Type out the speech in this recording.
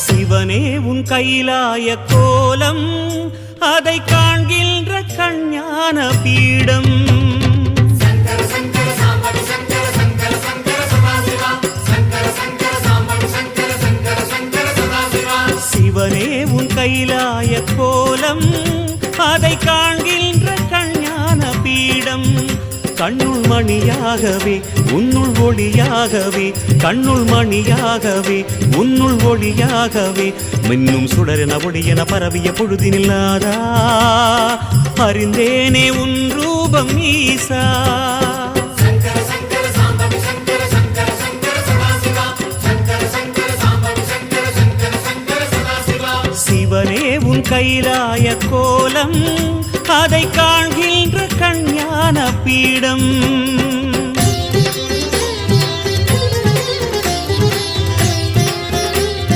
சிவனே உன் கைலாய கோலம் அதை காண்கின்ற கஞ்ஞான பீடம் சிவனே உன் கைலாய கோலம் அதை காண்கின்ற கஞ்ஞான பீடம் கண்ணுள் மணியாகவே உன்னுள் ஒளியாகவே கண்ணுள் மணியாகவே உன்னுள் ஒளியாகவே மின்னும் சுடரென ஒளியென பரவிய பொழுதினில்லாதா அறிந்தேனே உன் ரூபம் ஈசா சிவனே உன் கைலாய கோலம் அதை காண்கின்ற கஞ்ஞான பீடம்